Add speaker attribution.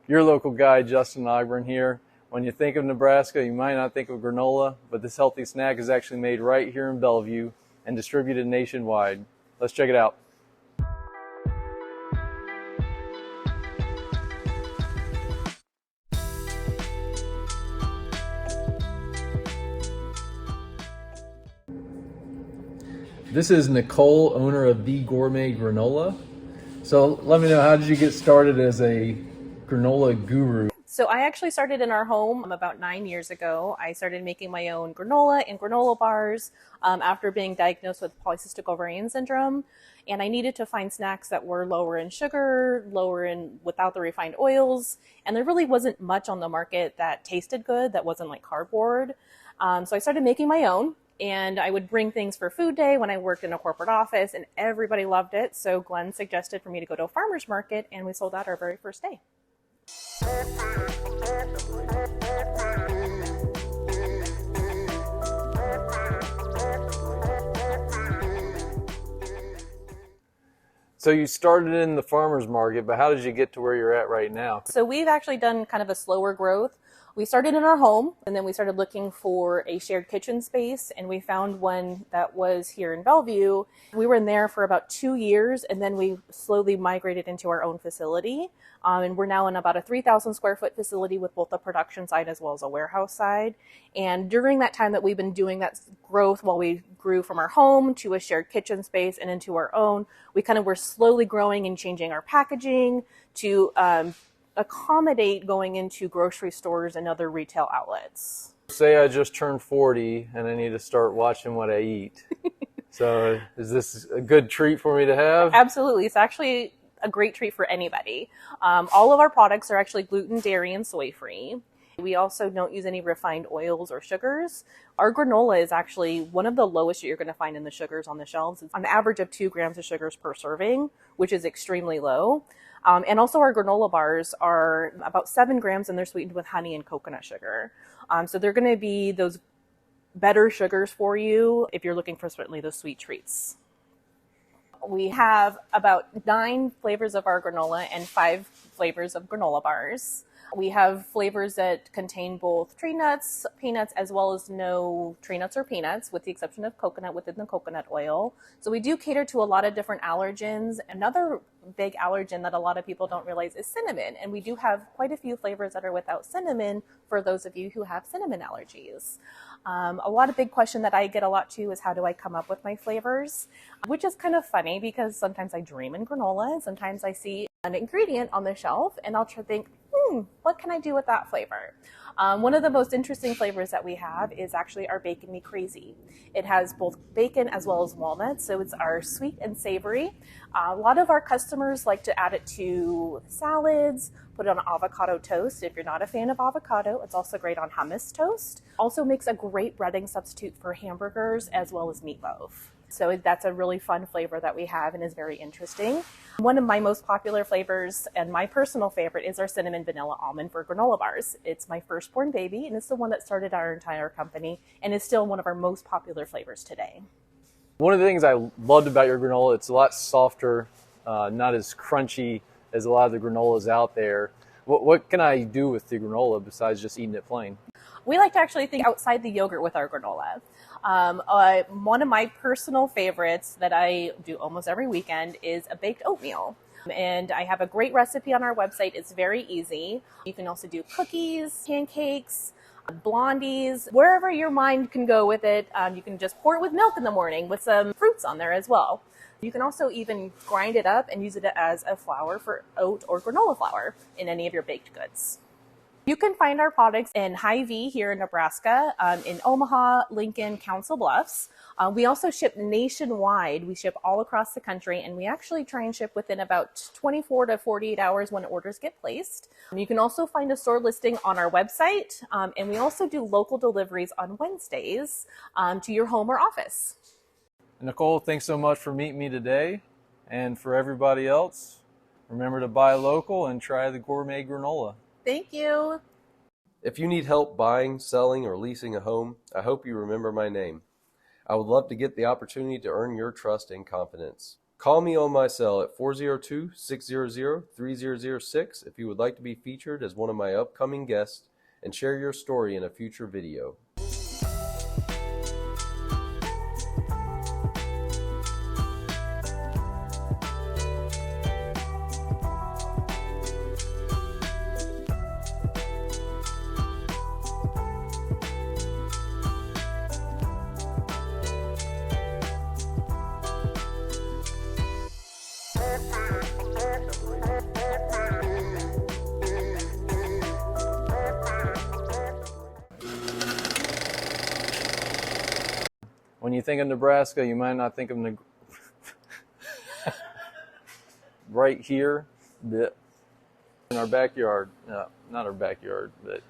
Speaker 1: Your local guy, Justin Ogburn here. When you think of Nebraska, you might not think of granola, but this healthy snack is actually made right here in Bellevue and distributed nationwide. Let's check it out. This is Nicole, owner of the Gourmet Granola. So let me know, how did you get started as a granola guru?
Speaker 2: So I actually started in our home about 9 years ago. I started making my own granola and granola bars after being diagnosed with Polycystic Ovarian Syndrome. And I needed to find snacks that were lower in sugar, lower in without the refined oils. And there really wasn't much on the market that tasted good, that wasn't like cardboard. So I started making my own. And I would bring things for food day when I worked in a corporate office, and everybody loved it. So Glenn suggested for me to go to a farmer's market, and we sold out our very first day.
Speaker 1: So you started in the farmer's market, but how did you get to where you're at right now?
Speaker 2: So we've actually done kind of a slower growth. We started in our home, and then we started looking for a shared kitchen space, and we found one that was here in Bellevue. We were in there for about 2 years, and then we slowly migrated into our own facility. And we're now in about a 3,000 square foot facility with both a production side as well as a warehouse side. And during that time that we've been doing that growth, while we grew from our home to a shared kitchen space and into our own, we kind of were slowly growing and changing our packaging to accommodate going into grocery stores and other retail outlets.
Speaker 1: Say I just turned 40 and I need to start watching what I eat. So is this a good treat for me to have?
Speaker 2: Absolutely. It's actually a great treat for anybody. All of our products are actually gluten, dairy, and soy-free. We also don't use any refined oils or sugars. Our granola is actually one of the lowest you're going to find in the sugars on the shelves. It's on average of 2 grams of sugars per serving, which is extremely low. And also our granola bars are about 7 grams, and they're sweetened with honey and coconut sugar. So they're going to be those better sugars for you if you're looking for certainly those sweet treats. We have about 9 flavors of our granola and 5 flavors of granola bars. We have flavors that contain both tree nuts, peanuts, as well as no tree nuts or peanuts, with the exception of coconut within the coconut oil. So we do cater to a lot of different allergens. Another big allergen that a lot of people don't realize is cinnamon. And we do have quite a few flavors that are without cinnamon for those of you who have cinnamon allergies. A lot of big question that I get a lot too is, how do I come up with my flavors? Which is kind of funny because sometimes I dream in granola and sometimes I see an ingredient on the shelf and I'll try to think, what can I do with that flavor? One of the most interesting flavors that we have is actually our Bacon Me Crazy. It has both bacon as well as walnuts, so it's our sweet and savory. A lot of our customers like to add it to salads, put it on avocado toast. If you're not a fan of avocado, it's also great on hummus toast. Also makes a great breading substitute for hamburgers as well as meatloaf. So that's a really fun flavor that we have and is very interesting. One of my most popular flavors and my personal favorite is our cinnamon vanilla almond for granola bars. It's my firstborn baby, and it's the one that started our entire company and is still one of our most popular flavors today.
Speaker 1: One of the things I loved about your granola, it's a lot softer, not as crunchy as a lot of the granolas out there. What can I do with the granola besides just eating it plain?
Speaker 2: We like to actually think outside the yogurt with our granola. One of my personal favorites that I do almost every weekend is a baked oatmeal. And I have a great recipe on our website. It's very easy. You can also do cookies, pancakes, blondies, wherever your mind can go with it. You can just pour it with milk in the morning with some fruits on there as well. You can also even grind it up and use it as a flour for oat or granola flour in any of your baked goods. You can find our products in Hy-Vee here in Nebraska, in Omaha, Lincoln, Council Bluffs. We also ship nationwide. We ship all across the country, and we actually try and ship within about 24 to 48 hours when orders get placed. You can also find a store listing on our website, and we also do local deliveries on Wednesdays to your home or office.
Speaker 1: Nicole, thanks so much for meeting me today. And for everybody else, remember to buy local and try the Gourmet Granola.
Speaker 2: Thank you.
Speaker 3: If you need help buying, selling, or leasing a home, I hope you remember my name. I would love to get the opportunity to earn your trust and confidence. Call me on my cell at 402-600-3006 if you would like to be featured as one of my upcoming guests and share your story in a future video.
Speaker 1: When you think of Nebraska, you might not think of right here, in our backyard. No, not our backyard, but